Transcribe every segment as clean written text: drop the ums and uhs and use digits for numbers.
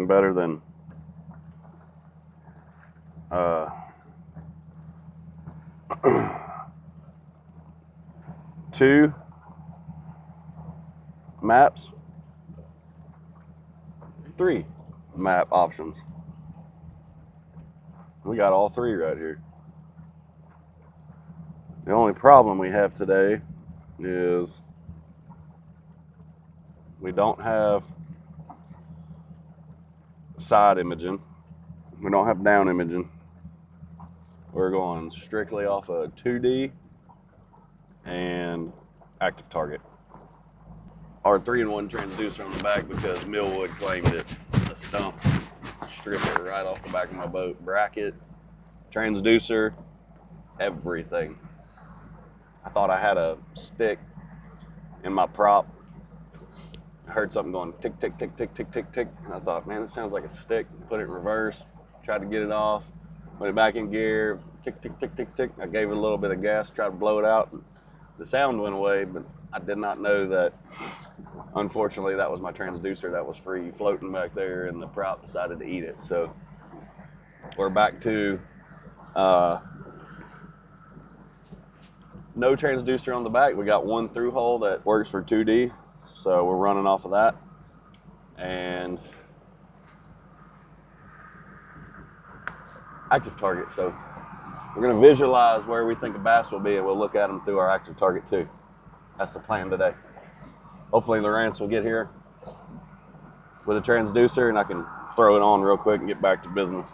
better than two maps, three map options. We got all three right here. The only problem we have today is we don't have side imaging. We don't have down imaging. We're going strictly off of 2D and active target. Our 3-in-1 transducer on the back because Millwood claimed it. The stump stripped it right off the back of my boat. Bracket, transducer, everything. I thought I had a stick in my prop. I heard something going tick, tick, tick, tick, tick, tick, tick. And I thought, man, it sounds like a stick. Put it in reverse, tried to get it off, put it back in gear, tick, tick, tick, tick, tick. I gave it a little bit of gas, tried to blow it out. The sound went away, but I did not know that, unfortunately, that was my transducer that was free floating back there, and the prop decided to eat it. So we're back to no transducer on the back. We got one through hole that works for 2D, so we're running off of that. And active target. So we're going to visualize where we think a bass will be, and we'll look at them through our active target too. That's the plan today. Hopefully Lawrence will get here with a transducer and I can throw it on real quick and get back to business.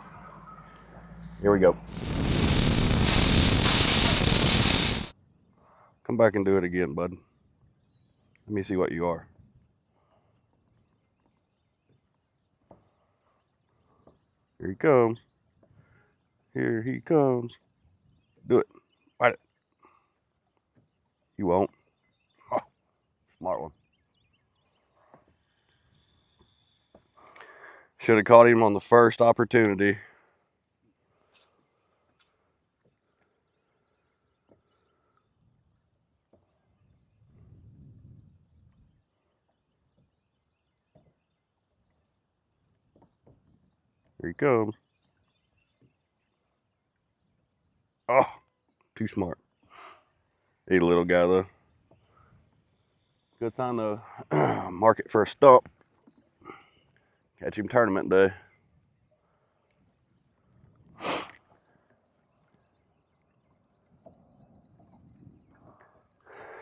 Here we go. Come back and do it again, bud. Let me see what you are. Here he comes. Here he comes. Do it. Bite it. You won't. Oh, smart one. Should have caught him on the first opportunity. Here he comes. Oh, too smart. He's a little guy though. Good sign though. Mark it for a stump. Catch him tournament day.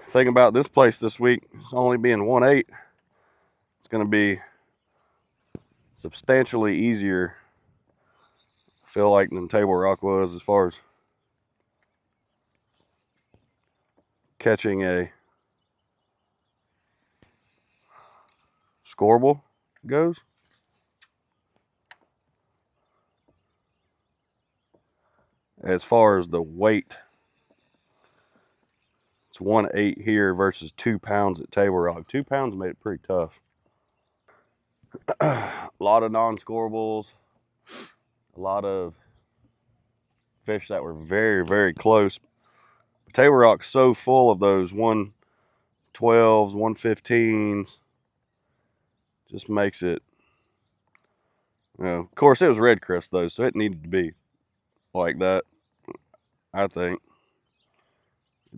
Thing about this place this week, it's only being 1/8. It's going to be substantially easier, I feel like, than Table Rock was as far as catching a scoreable goes. As far as the weight, it's 1/8 here versus 2 pounds at Table Rock. 2 pounds made it pretty tough. A lot of non-scoreables, a lot of fish that were very, very close. Table Rock's so full of those 112s, 115s, just makes it, you know, of course it was red crest though, so it needed to be like that, I think.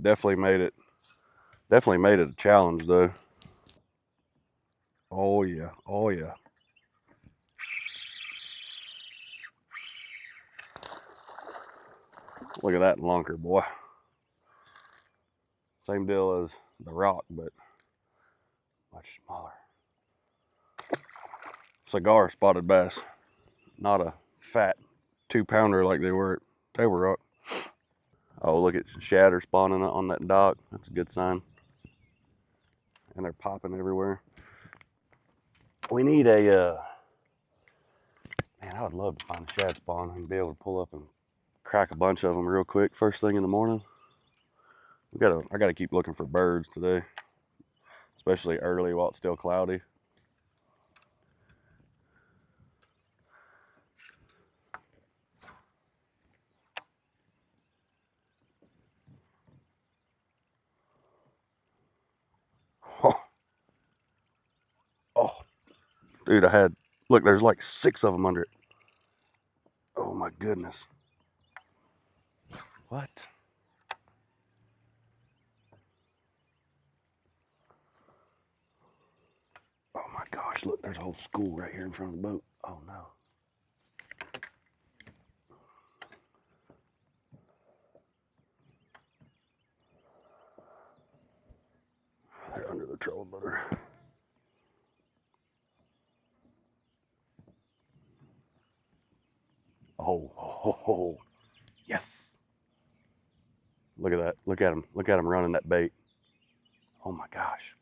Definitely made it a challenge though. Oh yeah, oh yeah. Look at that lunker, boy. Same deal as the rock, but much smaller. Cigar spotted bass, not a fat 2-pounder like they were at Table Rock. Oh, look at shatter spawning on that dock. That's a good sign. And they're popping everywhere. We need a, man, I would love to find a shad spawn and be able to pull up and crack a bunch of them real quick first thing in the morning. I gotta keep looking for birds today, especially early while it's still cloudy. Oh, dude, I had Look, there's like 6 of them under it. Oh my goodness. What? Oh my gosh, look, there's a whole school right here in front of the boat. Oh no. They're under the trolling motor. Oh, yes. Look at that. Look at him. Look at him running that bait. Oh my gosh.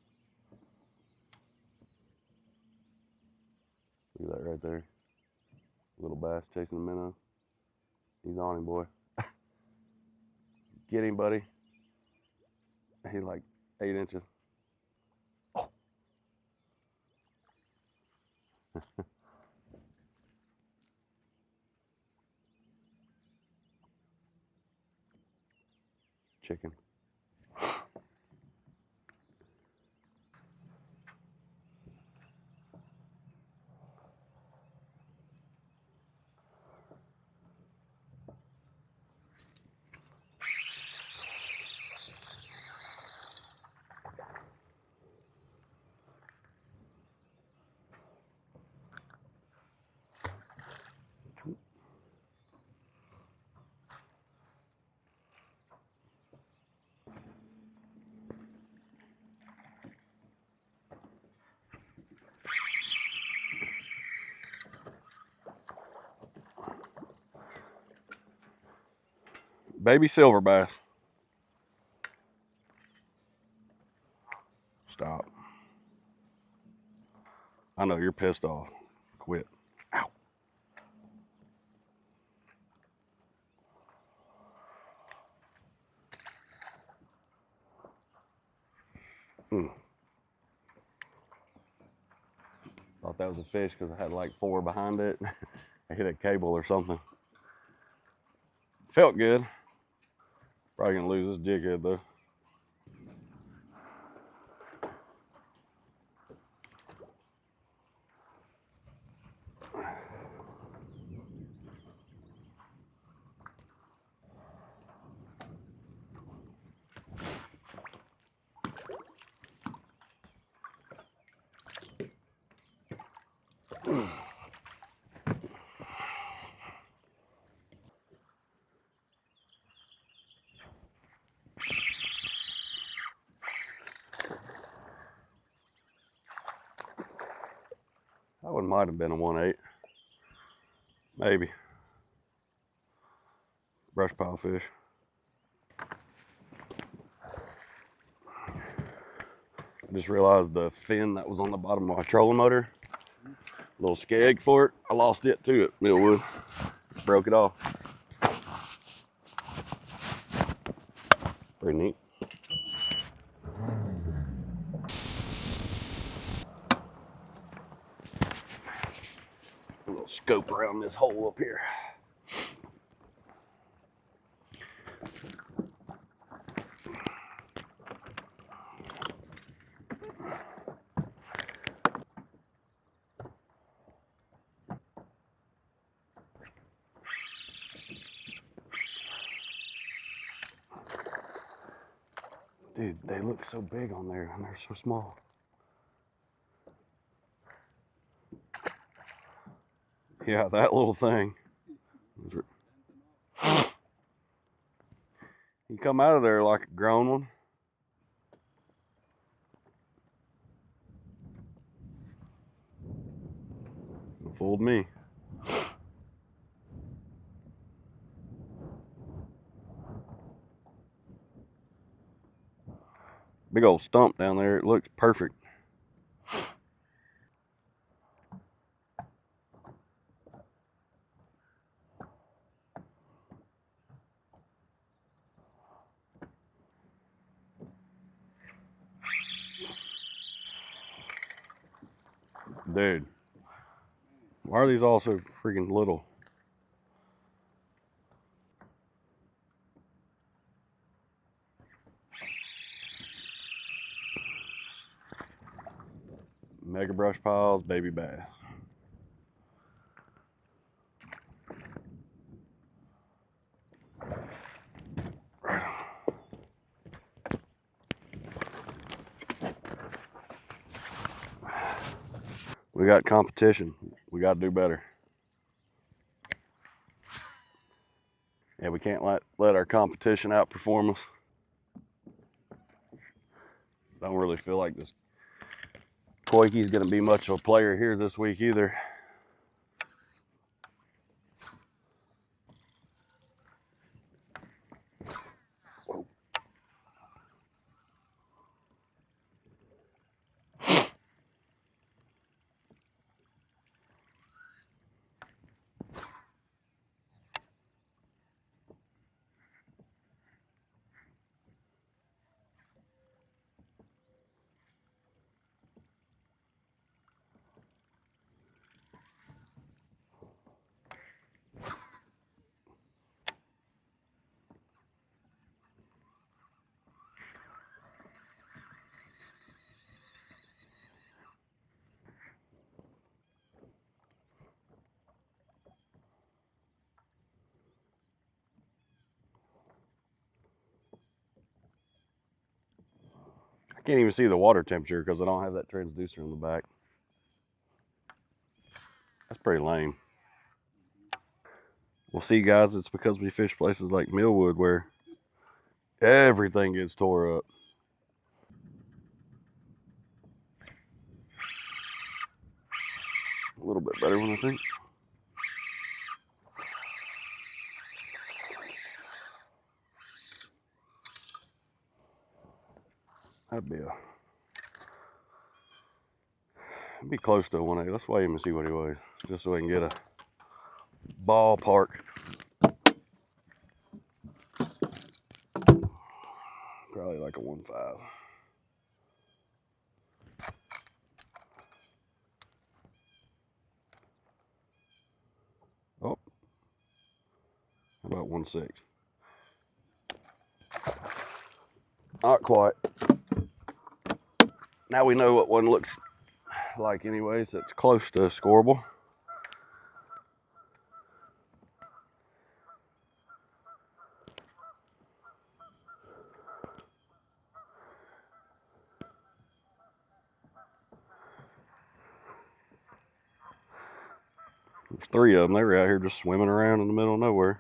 Look at that right there. Little bass chasing a minnow. He's on him, boy. Get him, buddy. He's like 8 inches. Oh. Chicken. Baby silver bass. Stop. I know you're pissed off. Quit. Ow. Thought that was a fish because I had like 4 behind it. I hit a cable or something. Felt good. Probably gonna lose this jig head though. That one might have been a 1/8. Maybe. Brush pile fish. I just realized the fin that was on the bottom of my trolling motor, little skeg for it, I lost it too at Millwood. Broke it off. Pretty neat. A little scope around this hole up here. Dude, they look so big on there and they're so small. Yeah, that little thing. You come out of there like a grown one. It fooled me. Big old stump down there. It looks perfect. Dude, why are these all so freaking little? Mega brush piles, baby bass. We got competition. We got to do better. Yeah, we can't let our competition outperform us. Don't really feel like this Koike's going to be much of a player here this week either. Whoa. I can't even see the water temperature because I don't have that transducer in the back. That's pretty lame. Well, see, guys, it's because we fish places like Millwood where everything gets tore up. A little bit better one, I think. That'd be close to a 1.8. Let's weigh him and see what he weighs, just so we can get a ballpark. Probably like a 1.5. Oh, about 1.6. Not quite. Now we know what one looks like anyways. It's close to scoreable. There's 3 of them. They were out here just swimming around in the middle of nowhere.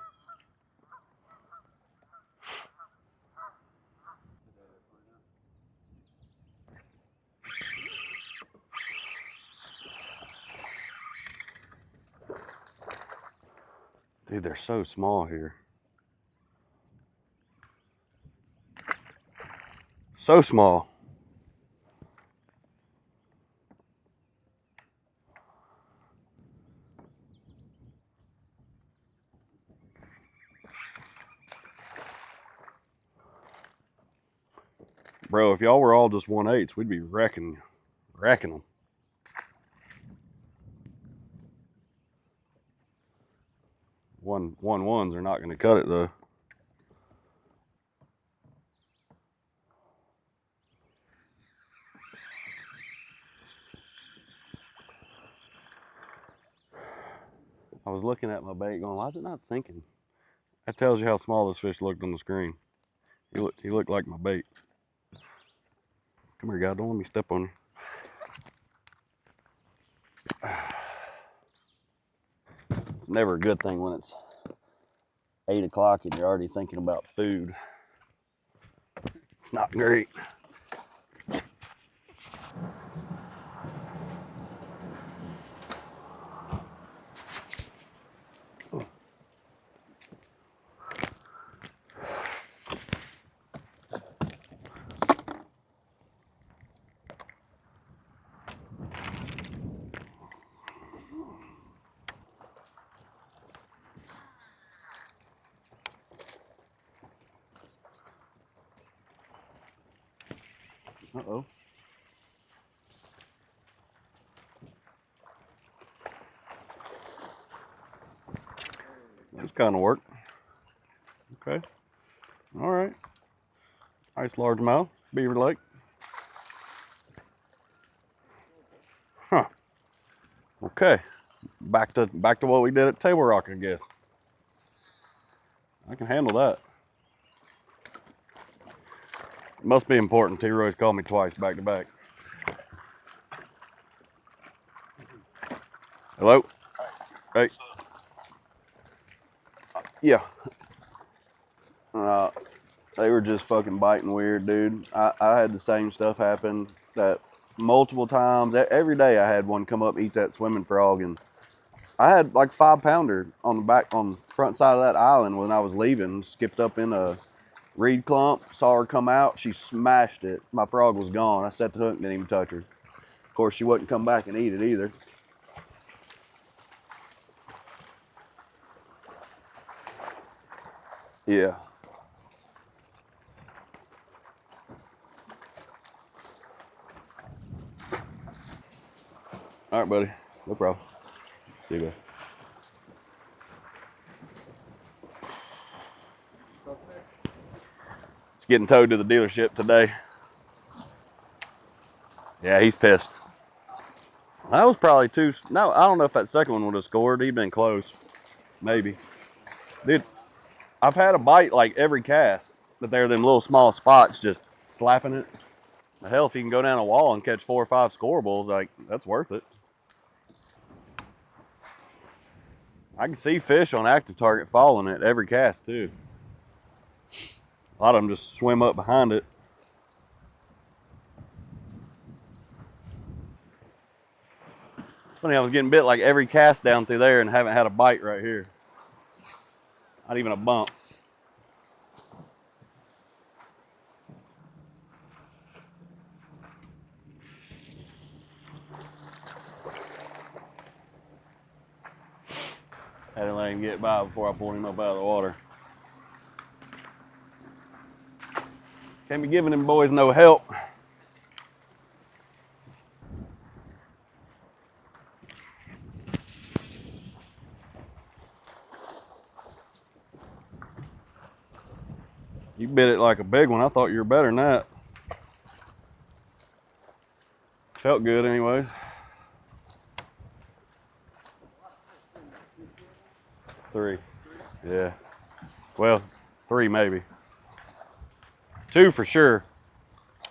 Dude, they're so small here. So small. Bro, if y'all were all just 1.8s, we'd be wrecking them. One ones are not going to cut it though. I was looking at my bait going, why is it not sinking? That tells you how small this fish looked on the screen. He looked like my bait. Come here, guy. Don't let me step on you. It's never a good thing when it's 8 o'clock and you're already thinking about food. It's not great. Uh-oh. This kind of work. Okay. All right. Nice largemouth, Beaver Lake. Huh. Okay. Back to what we did at Table Rock, I guess. I can handle that. It must be important. T-Roy's called me twice back to back. Hello? Hey. Yeah. They were just fucking biting weird, dude. I had the same stuff happen that multiple times. Every day I had one come up and eat that swimming frog, and I had like 5-pounder on the front side of that island when I was leaving. Skipped up in a reed clump, saw her come out, she smashed it. My frog was gone. I set the hook and didn't even touch her. Of course, she wouldn't come back and eat it either. Yeah. All right, buddy. No problem. See you guys. It's getting towed to the dealership today. Yeah, he's pissed. That was probably two. No, I don't know if that second one would have scored. He'd been close. Maybe. Dude, I've had a bite like every cast, but they're them little small spots just slapping it. The hell, if you can go down a wall and catch 4 or 5 scorables, like, that's worth it. I can see fish on active target following it every cast, too. A lot of them just swim up behind it. It's funny, I was getting bit like every cast down through there and haven't had a bite right here. Not even a bump. Had to let him get by before I pulled him up out of the water. Can't be giving them boys no help. You bit it like a big one. I thought you were better than that. Felt good anyway. Three. Yeah. Well, 3 maybe. 2 for sure.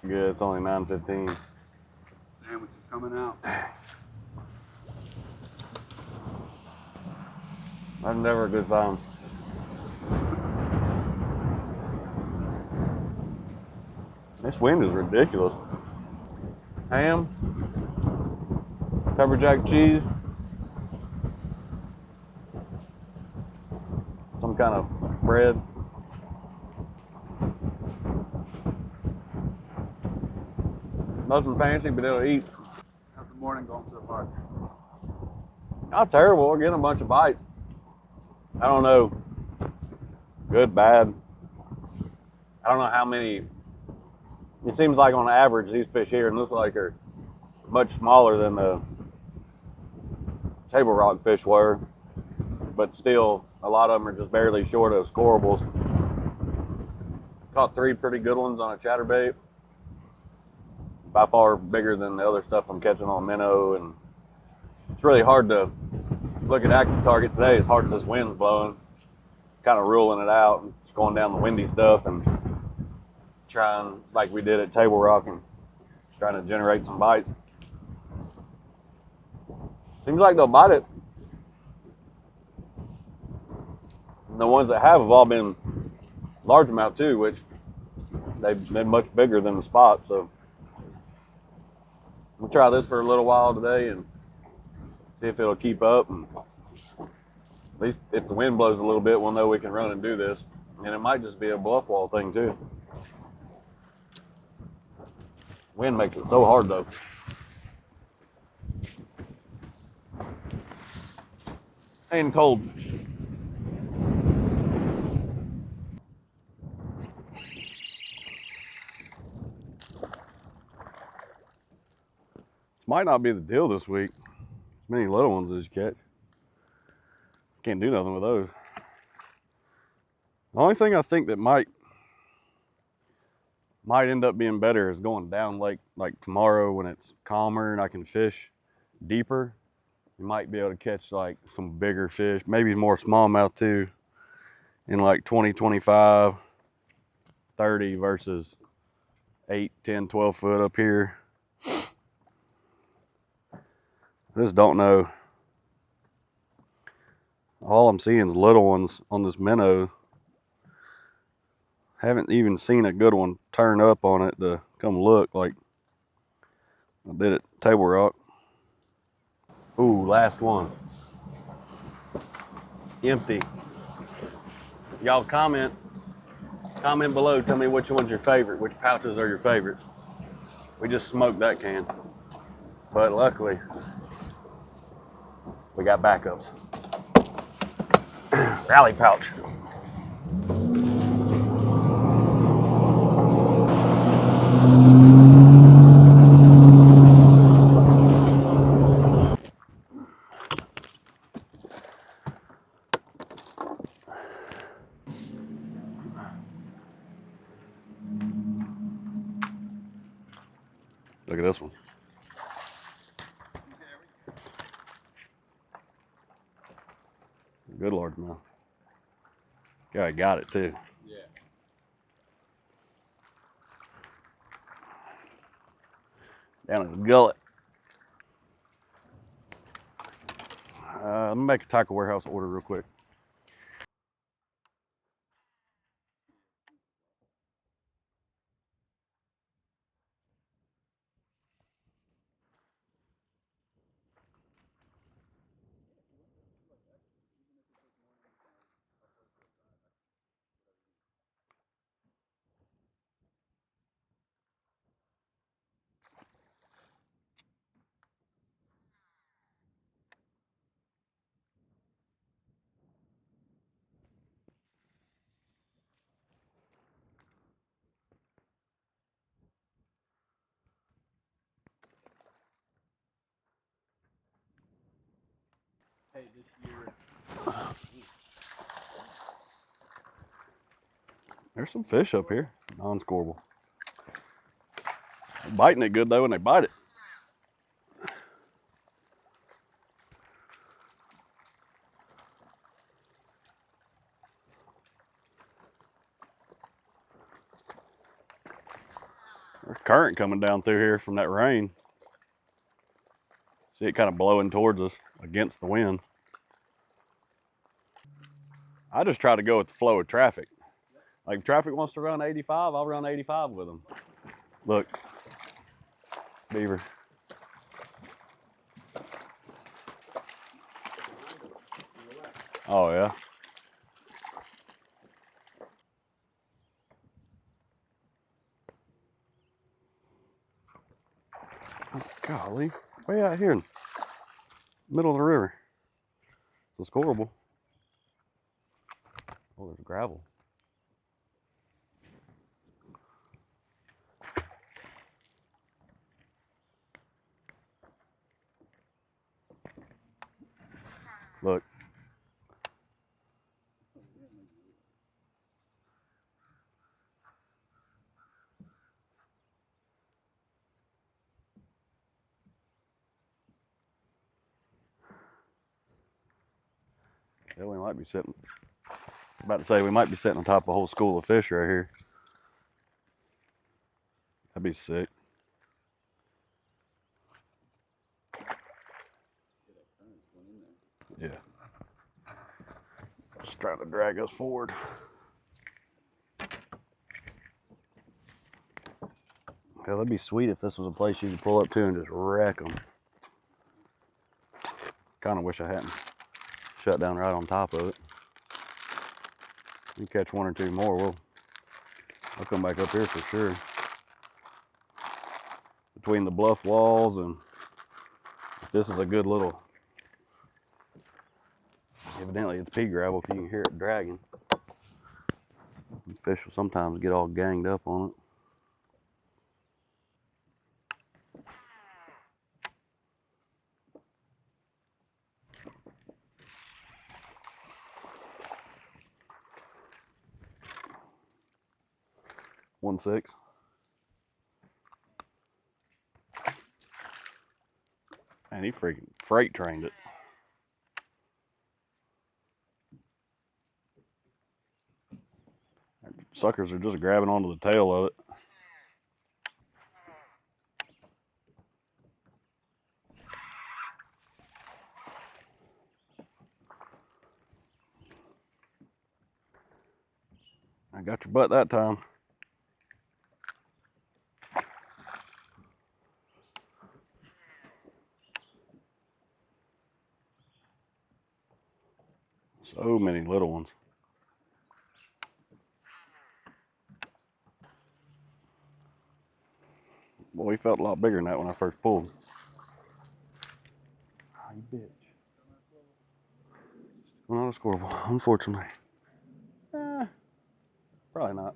Good, it's only 9:15. Sandwich is coming out. That's never a good time. This wind is ridiculous. Ham, pepper jack cheese, some kind of bread. Nothing fancy, but it'll eat. How's the morning going so far? Not terrible. We're getting a bunch of bites. I don't know. Good, bad. I don't know how many. It seems like on average these fish here look like are much smaller than the table rock fish were, but still a lot of them are just barely short of scorables. Caught 3 pretty good ones on a chatterbait. By far bigger than the other stuff I'm catching on minnow, and it's really hard to look at active target today. It's hard as this wind's blowing, kind of ruling it out and just going down the windy stuff and trying like we did at Table Rock and trying to generate some bites. Seems like they'll bite it. And the ones that have all been largemouth too, which they've been much bigger than the spot. So we'll try this for a little while today and see if it'll keep up. And at least if the wind blows a little bit, we'll know we can run and do this. And it might just be a bluff wall thing too. Wind makes it so hard though. And cold. This might not be the deal this week. As many little ones as you catch. Can't do nothing with those. The only thing I think that might end up being better is going down lake like tomorrow when it's calmer and I can fish deeper. You might be able to catch like some bigger fish, maybe more smallmouth too, in like 20, 25, 30 versus 8, 10, 12 foot up here. I just don't know All I'm seeing is little ones on this minnow. Haven't even seen a good one turn up on it to come look like I did at Table Rock. Ooh, last one. Empty. Y'all comment below. Tell me which one's your favorite. Which pouches are your favorite? We just smoked that can. But luckily, we got backups. Rally pouch. Look at this one. Good Lord, no. Guy got it too. Yeah. Down his gullet. Let me make a tackle warehouse order real quick. Hey, this year. There's some fish up here. Non-scoreable. They're biting it good though when they bite it. There's current coming down through here from that rain. See it kind of blowing towards us against the wind. I just try to go with the flow of traffic. Like if traffic wants to run 85, I'll run 85 with them. Look, beaver. Oh yeah. Oh, golly, way out here in the middle of the river. It's scoreable. Oh, there's gravel. Look. Yeah, we might be sitting. About to say we might be sitting on top of a whole school of fish right here. That'd be sick. Yeah. Just trying to drag us forward. Yeah, that'd be sweet if this was a place you could pull up to and just wreck them. Kind of wish I hadn't shut down right on top of it. You catch one or two more, I'll come back up here for sure. Between the bluff walls and this is a good little. Evidently, it's pea gravel if you can hear it dragging. Fish will sometimes get all ganged up on it. One six. Man, he freaking freight trained it. Suckers are just grabbing onto the tail of it. I got your butt that time. So many little ones. Boy, he felt a lot bigger than that when I first pulled. Oh, you bitch. Still not a squirrel, unfortunately. Probably not.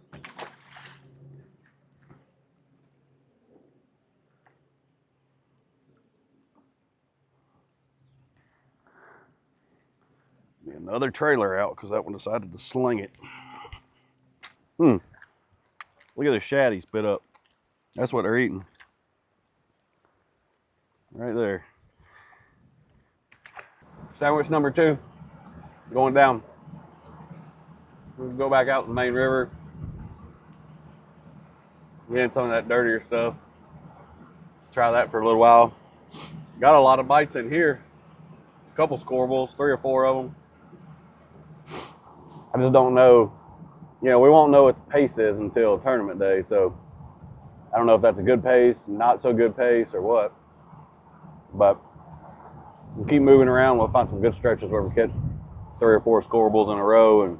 Be another trailer out because that one decided to sling it. Look at the shad he spit up. That's what they're eating. Right there. Sandwich number 2. Going down. We'll go back out to the main river. Get in some of that dirtier stuff. Try that for a little while. Got a lot of bites in here. A couple scorables, 3 or 4 of them. I just don't know. You know, we won't know what the pace is until tournament day, so I don't know if that's a good pace, not so good pace, or what. But we'll keep moving around. We'll find some good stretches where we catch 3 or 4 scorables in a row and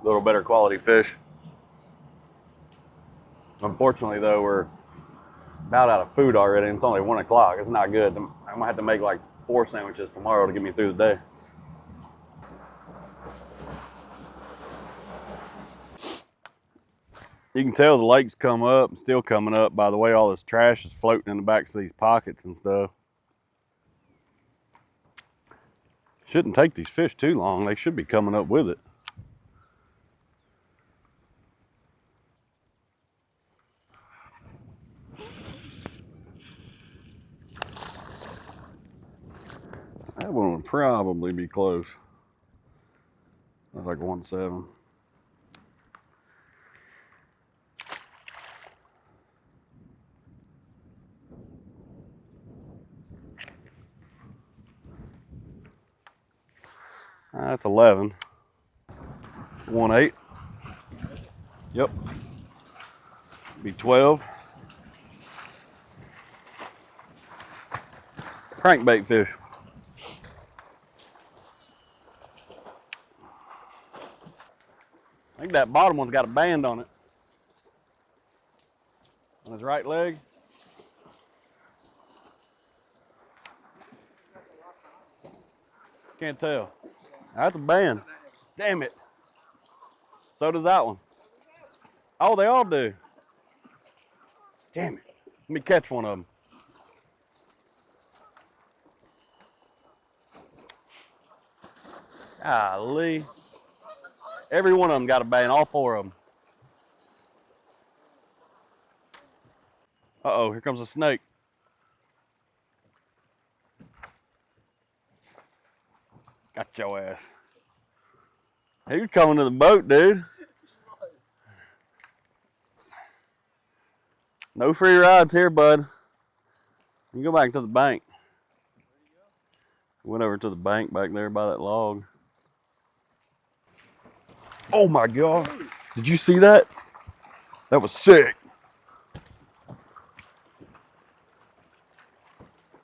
a little better quality fish. Unfortunately, though, we're about out of food already, and it's only 1 o'clock. It's not good. I'm gonna have to make like 4 sandwiches tomorrow to get me through the day. You can tell the lake's come up and still coming up by the way all this trash is floating in the backs of these pockets and stuff. Shouldn't take these fish too long. They should be coming up with it. That one would probably be close. That's like 1.7. That's 11. 1.8. Yep. Be 12. Crankbait fish. I think that bottom one's got a band on it. On his right leg. Can't tell. That's a band. Damn it. So does that one. Oh, they all do. Damn it. Let me catch one of them. Golly. Every one of them got a band, all 4 of them. Uh-oh, here comes a snake. Got your ass. He was coming to the boat, dude. No free rides here, bud. You go back to the bank. Went over to the bank back there by that log. Oh my God. Did you see that? That was sick.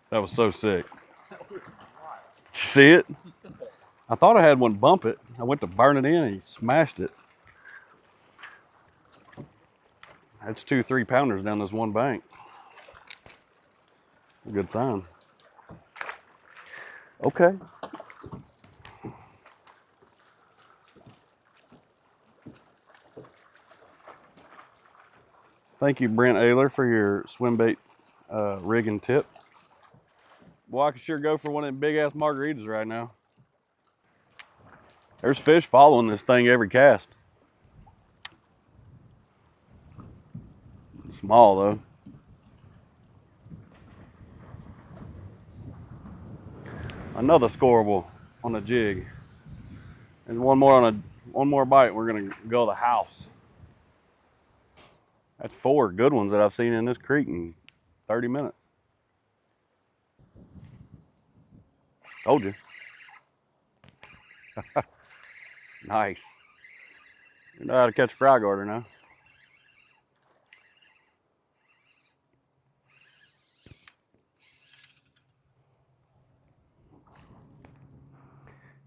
That was so sick. Did you see it? I thought I had one bump it. I went to burn it in and he smashed it. That's 2 3-pounders down this one bank. A good sign. Okay. Thank you, Brent Ayler, for your swim bait rigging tip. Boy, I could sure go for one of them big ass margaritas right now. There's fish following this thing every cast. Small though. Another scoreable on a jig. And one more bite, we're gonna go to the house. That's 4 good ones that I've seen in this creek in 30 minutes. Told you. Nice. You know how to catch a fry garter now.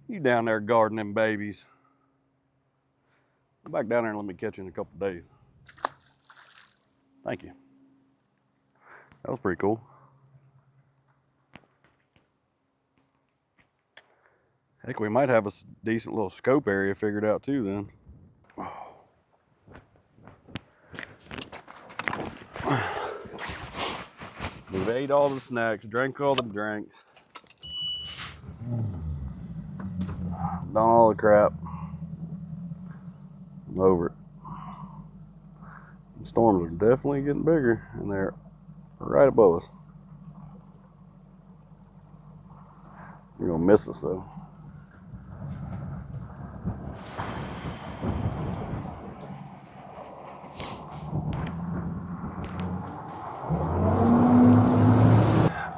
You down there guarding them babies. Come back down there and let me catch you in a couple days. Thank you. That was pretty cool. Heck, we might have a decent little scope area figured out too then. We've ate all the snacks, drank all the drinks, done all the crap. I'm over it. The storms are definitely getting bigger and they're right above us. You're gonna miss us though.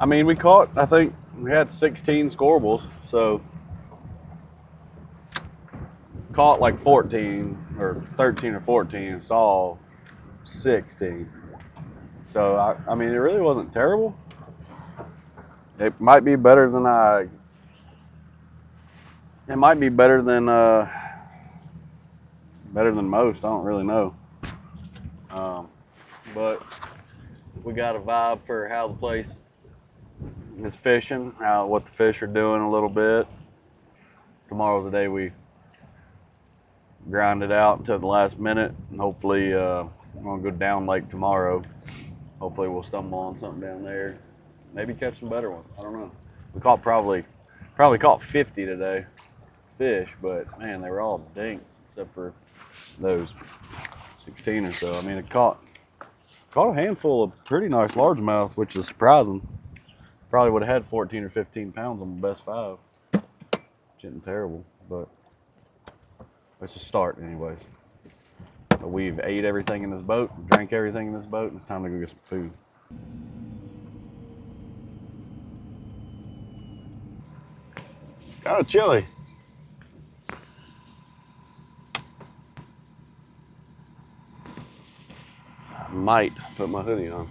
I mean, we caught, I think we had 16 scorables, so caught like 14 or 13 or 14 and saw 16. So, I mean, it really wasn't terrible. It might be better than it might be better than most. I don't really know. But we got a vibe for how the place is fishing, what the fish are doing a little bit. Tomorrow's the day we grind it out until the last minute, and hopefully we're gonna go down lake tomorrow. Hopefully we'll stumble on something down there. Maybe catch some better ones. I don't know. We caught probably caught 50 today fish, but man, they were all dinks except for those 16 or so. I mean, it caught a handful of pretty nice largemouth, which is surprising. Probably would have had 14 or 15 pounds on the best 5. Which isn't terrible, but it's a start anyways. But we've ate everything in this boat, drank everything in this boat, and it's time to go get some food. Kind of chilly. I might put my hoodie on,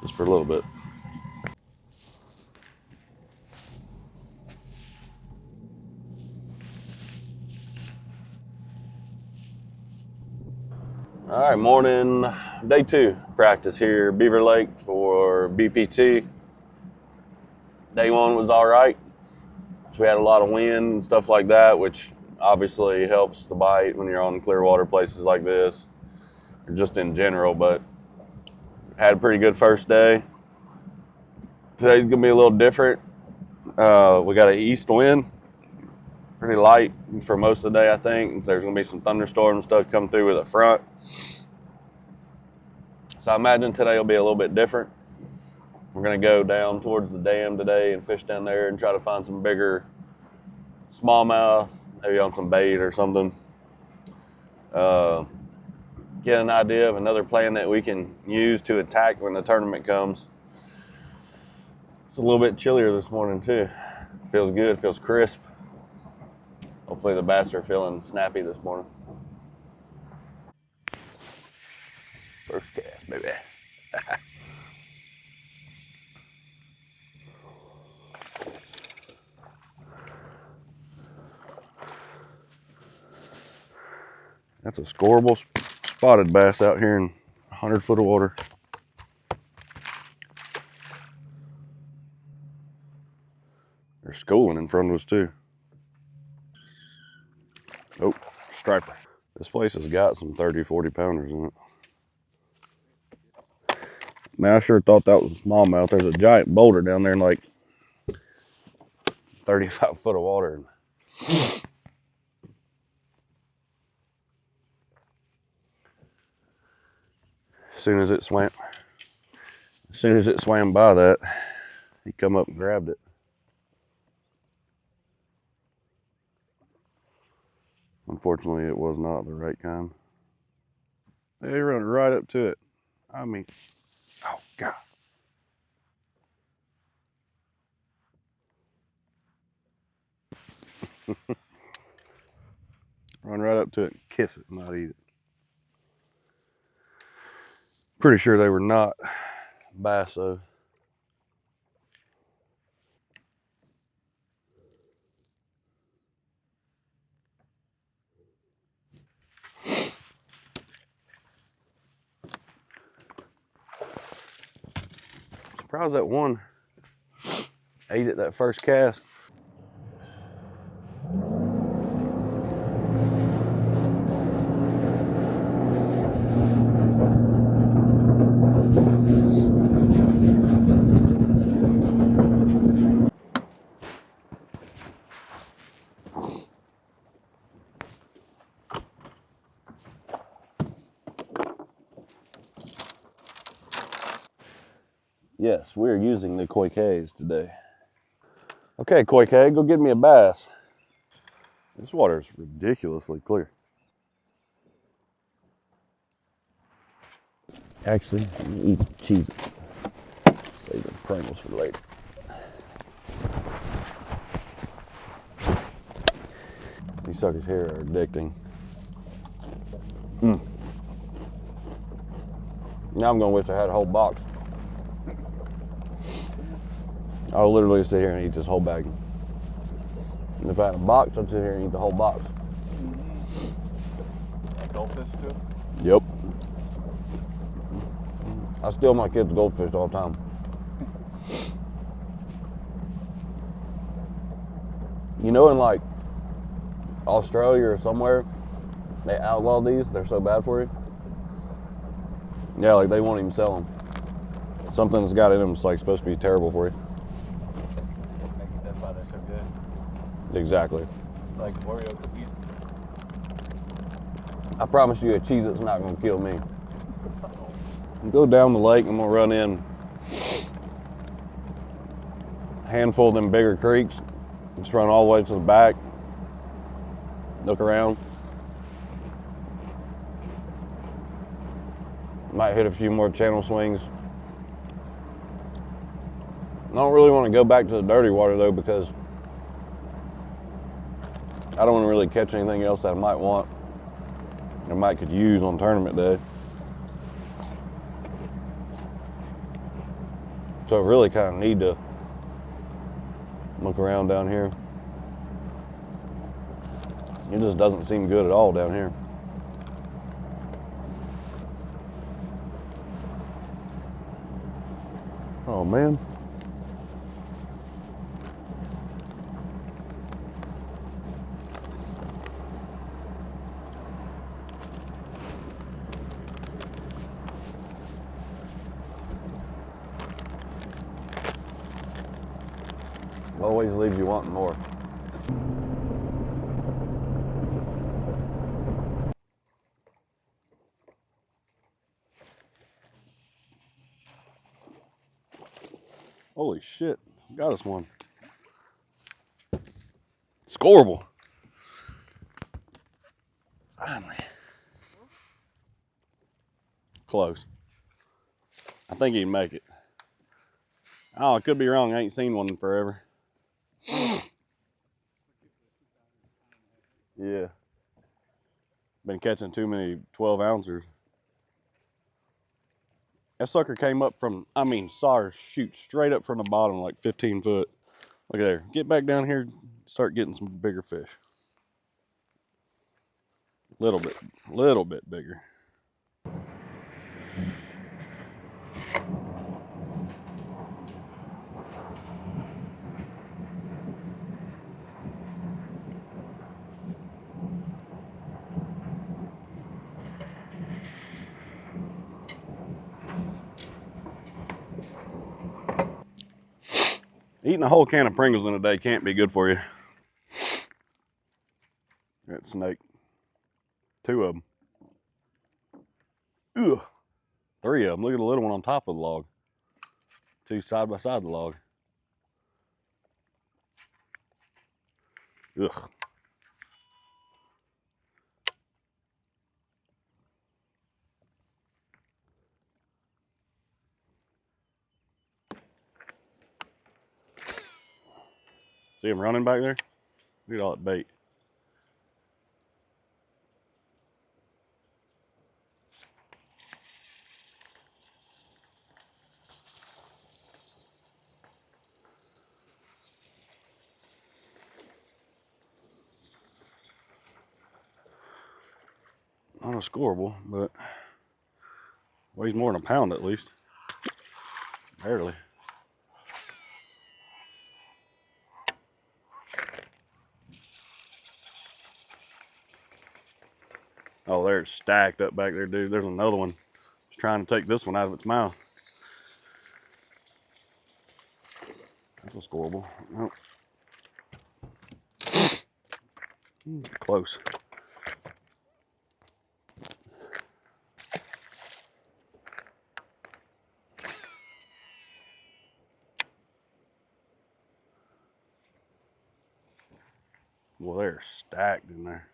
just for a little bit. All right, morning, day 2 practice here, Beaver Lake for BPT. Day 1 was all right. So we had a lot of wind and stuff like that, which obviously helps the bite when you're on clear water places like this, or just in general, but had a pretty good first day. Today's gonna be a little different. We got an east wind, pretty light for most of the day, I think. There's gonna be some thunderstorm stuff come through with the front. So I imagine today will be a little bit different. We're gonna go down towards the dam today and fish down there and try to find some bigger smallmouth, maybe on some bait or something. Get an idea of another plan that we can use to attack when the tournament comes. It's a little bit chillier this morning too. Feels good, feels crisp. Hopefully the bass are feeling snappy this morning. First cast, baby. That's a scoreable spotted bass out here in 100 foot of water. They're schooling in front of us too. Oh, striper. This place has got some 30, 40 pounders in it. Man, I sure thought that was a smallmouth. There's a giant boulder down there in like 35 foot of water. As soon as it swam by that, he come up and grabbed it. Unfortunately, it was not the right kind. They run right up to it. I mean, oh God. Run right up to it and kiss it, not eat it. Pretty sure they were not bass though. Surprised that one ate it that first cast. Yes, we're using the koi Ks today. Okay, koi K, go get me a bass. This water is ridiculously clear. Actually, I'm gonna eat some Cheez-Its. Save the Pringles for later. These suckers here are addicting. Now I'm gonna wish I had a whole box. I'll literally sit here and eat this whole bag. And if I had a box, I'd sit here and eat the whole box. Goldfish too? Yep. I steal my kids' goldfish all the time. You know, in like Australia or somewhere, they outlaw these. They're so bad for you. Yeah, like they won't even sell them. Something that's got in them is like supposed to be terrible for you. That's why they're so good. Exactly. Like Oreo cookies. I promise you, a Cheez-It's not gonna kill me. Go down the lake. I'm gonna run in a handful of them bigger creeks. Just run all the way to the back. Look around. Might hit a few more channel swings. I don't really want to go back to the dirty water though, because I don't want to really catch anything else that I might want. I might could use on tournament day. So I really kind of need to look around down here. It just doesn't seem good at all down here. Oh man. Always leaves you wanting more. Holy shit, got us one. Scoreable. Finally. Close. I think he'd make it. Oh, I could be wrong. I ain't seen one in forever. Yeah. Been catching too many 12 ounces. That sucker came up from, shoot, straight up from the bottom, like 15 foot. Look at there. Get back down here, start getting some bigger fish. Little bit bigger. Eating a whole can of Pringles in a day can't be good for you. That snake. 2 of them. Ugh. 3 of them. Look at the little one on top of the log. 2 side by side the log. Ugh. See him running back there? Look at all that bait. Not a scoreable, but weighs more than a pound at least. Barely. Oh, there it's stacked up back there, dude. There's another one. It's trying to take this one out of its mouth. That's a scoreable. Nope. Close. Well, they're stacked in there.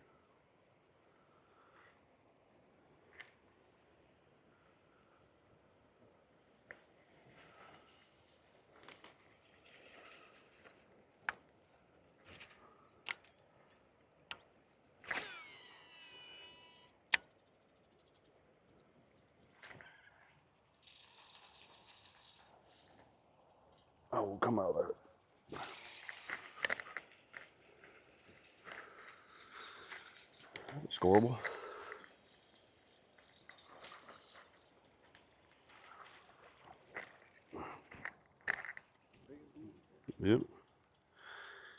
Oh, we'll come out of there. That's scoreable. Yep.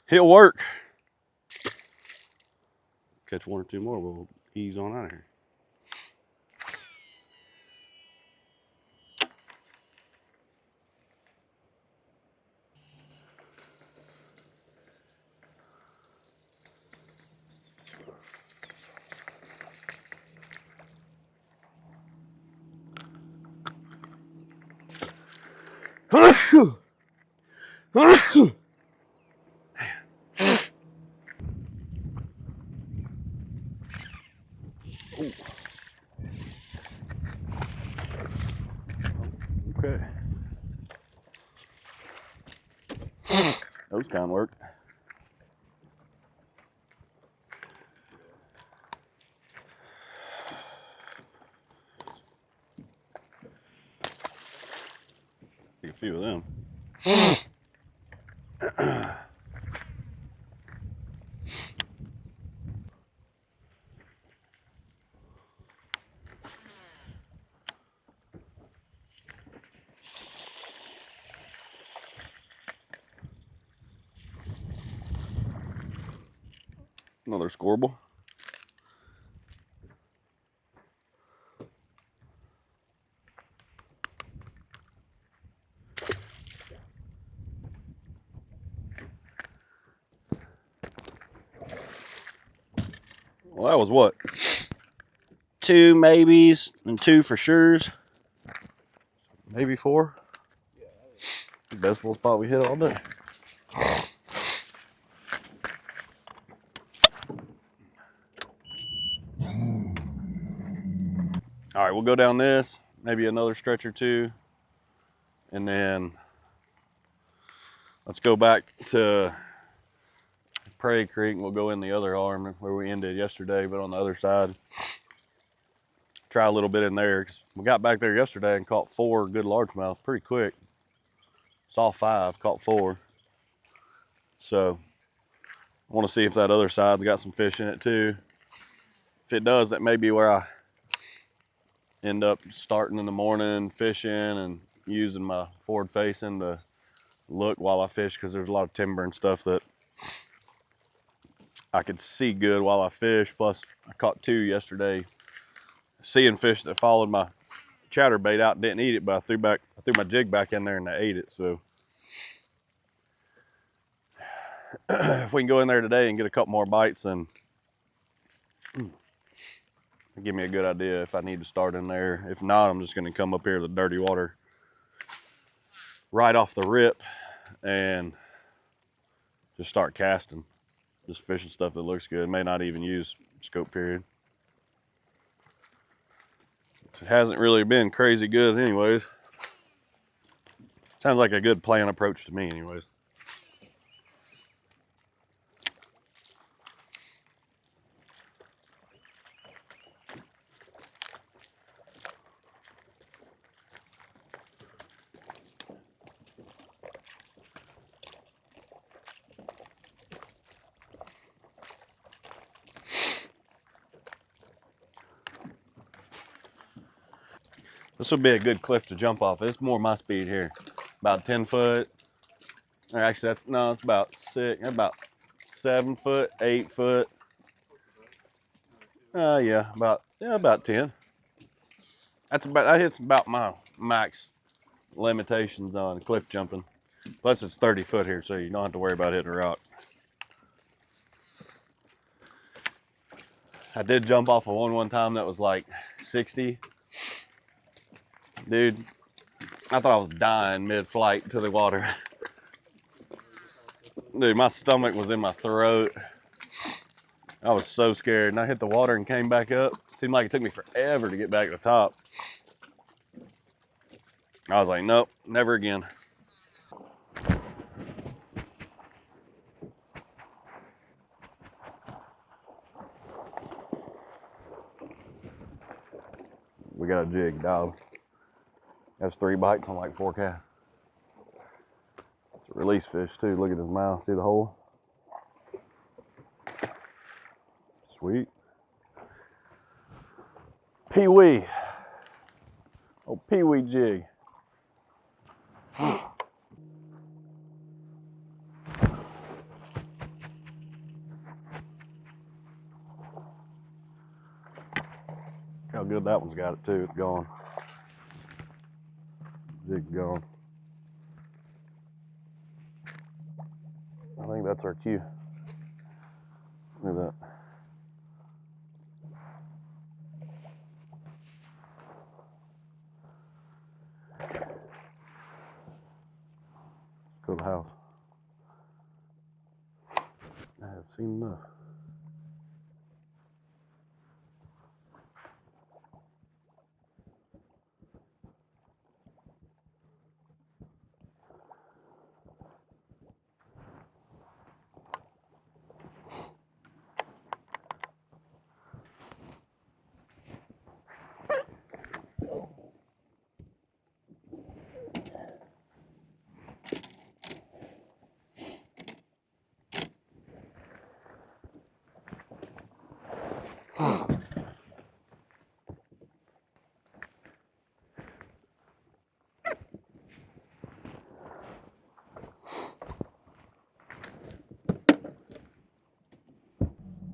He'll work. Catch one or two more, we'll ease on out of here. Okay. Those kind of work. Take a few of them. Another scoreable. Well, that was what? 2 maybes and 2 for sures. Maybe 4. Best little spot we hit all day. All right, we'll go down this, maybe another stretch or 2, and then let's go back to Prairie Creek and we'll go in the other arm where we ended yesterday, but on the other side. Try a little bit in there, because we got back there yesterday and caught 4 good largemouth pretty quick. Saw 5, caught 4. So I want to see if that other side's got some fish in it too. If it does, that may be where I end up starting in the morning, fishing and using my forward facing to look while I fish, because there's a lot of timber and stuff that I could see good while I fish. Plus I caught 2 yesterday, seeing fish that followed my chatterbait out and didn't eat it, but I threw my jig back in there and they ate it. So if we can go in there today and get a couple more bites, then give me a good idea if I need to start in there. If not, I'm just going to come up here to the dirty water right off the rip and just start casting, just fishing stuff that looks good. May not even use scope period. It hasn't really been crazy good anyways. Sounds like a good plan approach to me anyways. This would be a good cliff to jump off. It's more my speed here. About 10 foot. Or actually, it's about 7 foot, 8 foot. Yeah, about 10. That hits about my max limitations on cliff jumping. Plus, it's 30 foot here, so you don't have to worry about hitting a rock. I did jump off of one time that was like 60. Dude, I thought I was dying mid-flight to the water. Dude, my stomach was in my throat. I was so scared, and I hit the water and came back up. Seemed like it took me forever to get back to the top. I was like, nope, never again. We got a jig, dog. That's 3 bites on like 4 casts. It's a release fish too. Look at his mouth. See the hole? Sweet. Pee-wee. Oh, pee-wee jig. How good that one's got it too. It's gone. Jig's gone. I think that's our cue. Look at that. Go to the house. I have seen enough.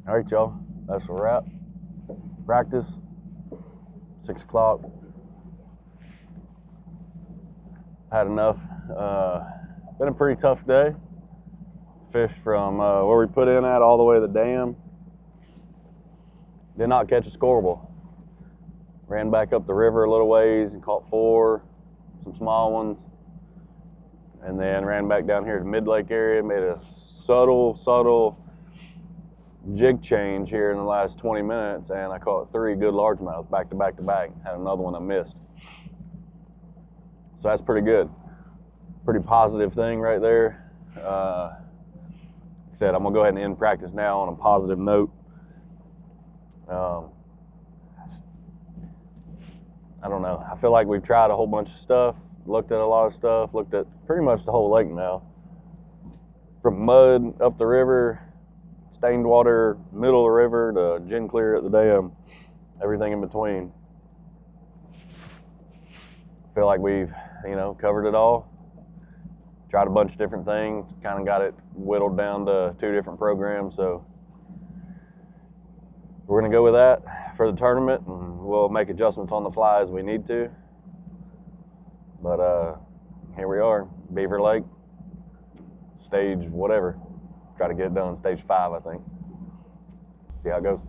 All right, y'all. That's a wrap. Practice. 6 o'clock. Had enough. Been a pretty tough day. Fished from where we put in at all the way to the dam. Did not catch a scoreable. Ran back up the river a little ways and caught 4, some small ones. And then ran back down here to Mid-Lake area, made a subtle jig change here in the last 20 minutes, and I caught 3 good largemouths back to back to back. Had another one I missed. So that's pretty good. Pretty positive thing right there. Like I said, I'm gonna go ahead and end practice now on a positive note. I don't know. I feel like we've tried a whole bunch of stuff, looked at a lot of stuff, looked at pretty much the whole lake now. From mud up the river, stained water, middle of the river, to gin clear at the dam, everything in between. I feel like we've, covered it all. Tried a bunch of different things, kind of got it whittled down to 2 different programs. So we're gonna go with that for the tournament, and we'll make adjustments on the fly as we need to. But here we are, Beaver Lake, stage whatever. Try to get it done stage 5, I think. See how it goes.